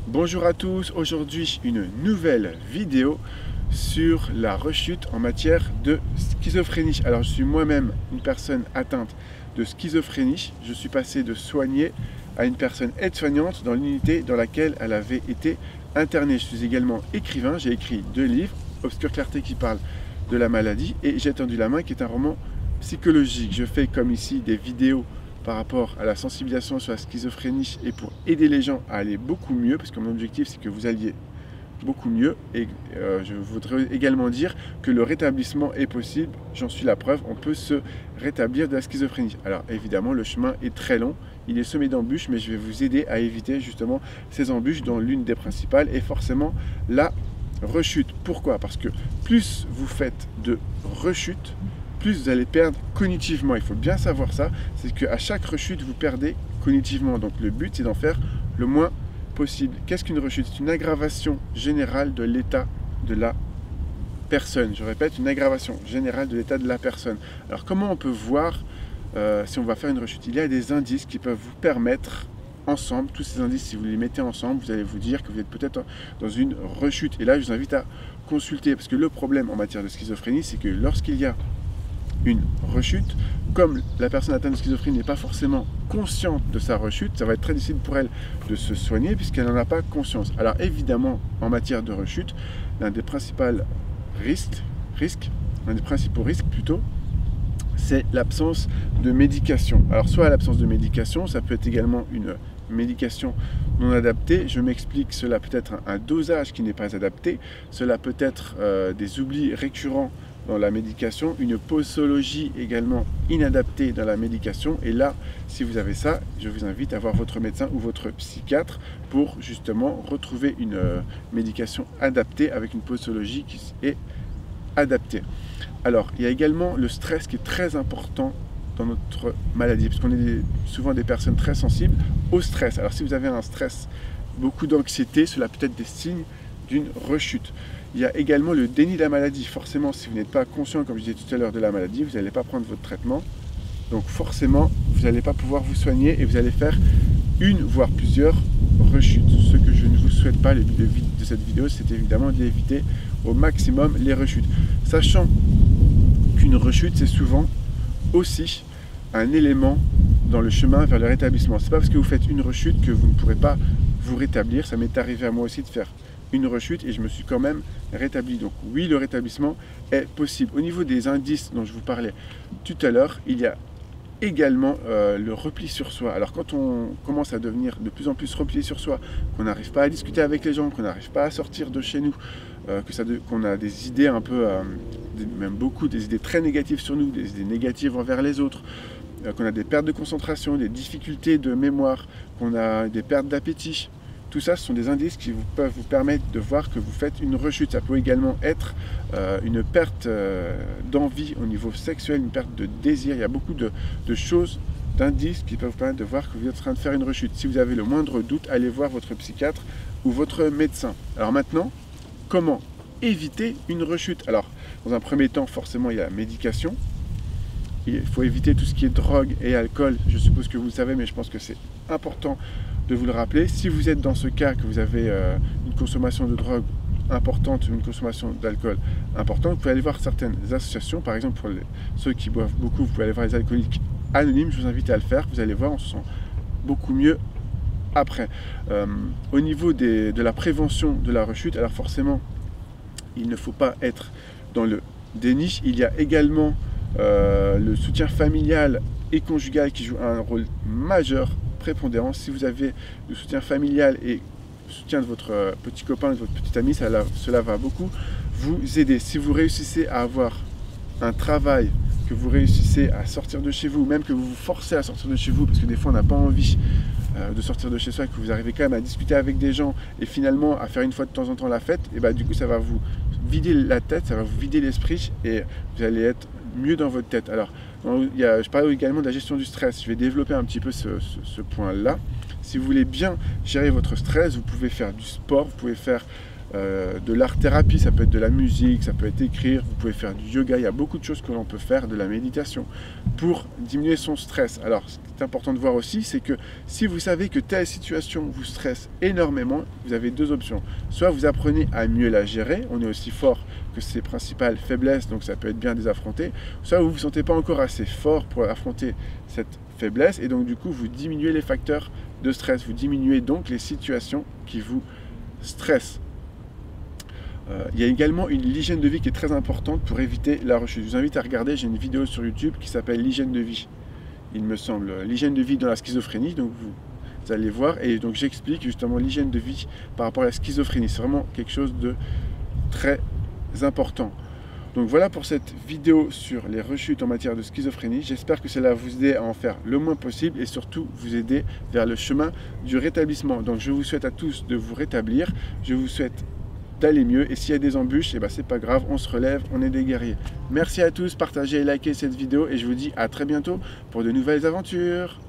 Bonjour à tous, aujourd'hui une nouvelle vidéo sur la rechute en matière de schizophrénie. Alors je suis moi-même une personne atteinte de schizophrénie, je suis passé de soignée à une personne aide-soignante dans l'unité dans laquelle elle avait été internée. Je suis également écrivain, j'ai écrit 2 livres, Obscure Clarté qui parle de la maladie et J'ai tendu la main qui est un roman psychologique. Je fais comme ici des vidéos par rapport à la sensibilisation sur la schizophrénie et pour aider les gens à aller beaucoup mieux, parce que mon objectif c'est que vous alliez beaucoup mieux et je voudrais également dire que le rétablissement est possible, j'en suis la preuve, on peut se rétablir de la schizophrénie. Alors évidemment le chemin est très long, il est semé d'embûches, mais je vais vous aider à éviter justement ces embûches dont l'une des principales est forcément la rechute. Pourquoi? Parce que plus vous faites de rechutes, plus vous allez perdre cognitivement. Il faut bien savoir ça, c'est qu'à chaque rechute, vous perdez cognitivement. Donc le but, c'est d'en faire le moins possible. Qu'est-ce qu'une rechute? C'est une aggravation générale de l'état de la personne. Je répète, une aggravation générale de l'état de la personne. Alors comment on peut voir si on va faire une rechute? Il y a des indices qui peuvent vous permettre ensemble, tous ces indices, si vous les mettez ensemble, vous allez vous dire que vous êtes peut-être dans une rechute. Et là, je vous invite à consulter, parce que le problème en matière de schizophrénie, c'est que lorsqu'il y a une rechute, comme la personne atteinte de schizophrénie n'est pas forcément consciente de sa rechute, ça va être très difficile pour elle de se soigner puisqu'elle n'en a pas conscience. Alors évidemment, en matière de rechute, l'un des principaux risques, c'est l'absence de médication. Alors soit l'absence de médication, ça peut être également une médication non adaptée. Je m'explique, cela peut être un dosage qui n'est pas adapté, cela peut être des oublis récurrents dans la médication, une posologie également inadaptée dans la médication. Et là, si vous avez ça, je vous invite à voir votre médecin ou votre psychiatre pour justement retrouver une médication adaptée avec une posologie qui est adaptée. Alors, il y a également le stress qui est très important dans notre maladie, parce qu'on est souvent des personnes très sensibles au stress. Alors, si vous avez un stress, beaucoup d'anxiété, cela peut être des signes d'une rechute. Il y a également le déni de la maladie. Forcément, si vous n'êtes pas conscient, comme je disais tout à l'heure, de la maladie, vous n'allez pas prendre votre traitement. Donc forcément, vous n'allez pas pouvoir vous soigner et vous allez faire une, voire plusieurs rechutes. Ce que je ne vous souhaite pas, le but de cette vidéo, c'est évidemment d'éviter au maximum les rechutes. Sachant qu'une rechute, c'est souvent aussi un élément dans le chemin vers le rétablissement. C'est pas parce que vous faites une rechute que vous ne pourrez pas vous rétablir. Ça m'est arrivé à moi aussi de faire une rechute et je me suis quand même rétabli. Donc oui, le rétablissement est possible. Au niveau des indices dont je vous parlais tout à l'heure, il y a également le repli sur soi. Alors quand on commence à devenir de plus en plus replié sur soi, qu'on n'arrive pas à discuter avec les gens, qu'on n'arrive pas à sortir de chez nous, qu'on a des idées un peu, même beaucoup, des idées très négatives sur nous, des idées négatives envers les autres, qu'on a des pertes de concentration, des difficultés de mémoire, qu'on a des pertes d'appétit. Tout ça, ce sont des indices qui peuvent vous permettre de voir que vous faites une rechute. Ça peut également être une perte d'envie au niveau sexuel, une perte de désir. Il y a beaucoup de choses, d'indices qui peuvent vous permettre de voir que vous êtes en train de faire une rechute. Si vous avez le moindre doute, allez voir votre psychiatre ou votre médecin. Alors maintenant, comment éviter une rechute? Alors, dans un premier temps, forcément, il y a la médication. Il faut éviter tout ce qui est drogue et alcool. Je suppose que vous le savez, mais je pense que c'est important de vous le rappeler. Si vous êtes dans ce cas, que vous avez une consommation de drogue importante, une consommation d'alcool importante, vous pouvez aller voir certaines associations. Par exemple, pour ceux qui boivent beaucoup, vous pouvez aller voir les alcooliques anonymes. Je vous invite à le faire. Vous allez voir, on se sent beaucoup mieux après. Au niveau de la prévention de la rechute, alors forcément, il ne faut pas être dans le déni. Il y a également le soutien familial et conjugal qui joue un rôle majeur, prépondérant. Si vous avez le soutien familial et le soutien de votre petit copain, de votre petite amie, cela va beaucoup vous aider. Si vous réussissez à avoir un travail, que vous réussissez à sortir de chez vous, même que vous vous forcez à sortir de chez vous, parce que des fois on n'a pas envie de sortir de chez soi, que vous arrivez quand même à discuter avec des gens et finalement à faire une fois de temps en temps la fête, et bah du coup ça va vous vider la tête, ça va vous vider l'esprit et vous allez être mieux dans votre tête. Alors, je parlais également de la gestion du stress. Je vais développer un petit peu ce point-là. Si vous voulez bien gérer votre stress, vous pouvez faire du sport, vous pouvez faire de l'art-thérapie, ça peut être de la musique, ça peut être écrire, vous pouvez faire du yoga. Il y a beaucoup de choses que l'on peut faire, de la méditation, pour diminuer son stress. Alors, est important de voir aussi, c'est que si vous savez que telle situation vous stresse énormément, vous avez deux options. Soit vous apprenez à mieux la gérer, on est aussi fort que ses principales faiblesses, donc ça peut être bien de les affronter, soit vous ne vous sentez pas encore assez fort pour affronter cette faiblesse, et donc du coup vous diminuez les facteurs de stress, vous diminuez donc les situations qui vous stressent. Il y a également l'hygiène de vie qui est très importante pour éviter la rechute. Je vous invite à regarder, j'ai une vidéo sur YouTube qui s'appelle l'hygiène de vie, il me semble, l'hygiène de vie dans la schizophrénie, donc vous allez voir, et donc j'explique justement l'hygiène de vie par rapport à la schizophrénie, c'est vraiment quelque chose de très important. Donc voilà pour cette vidéo sur les rechutes en matière de schizophrénie. J'espère que cela vous aide à en faire le moins possible et surtout vous aider vers le chemin du rétablissement. Donc je vous souhaite à tous de vous rétablir, je vous souhaite d'aller mieux et s'il y a des embûches, eh ben, c'est pas grave, on se relève, on est des guerriers. Merci à tous, partagez et likez cette vidéo et je vous dis à très bientôt pour de nouvelles aventures.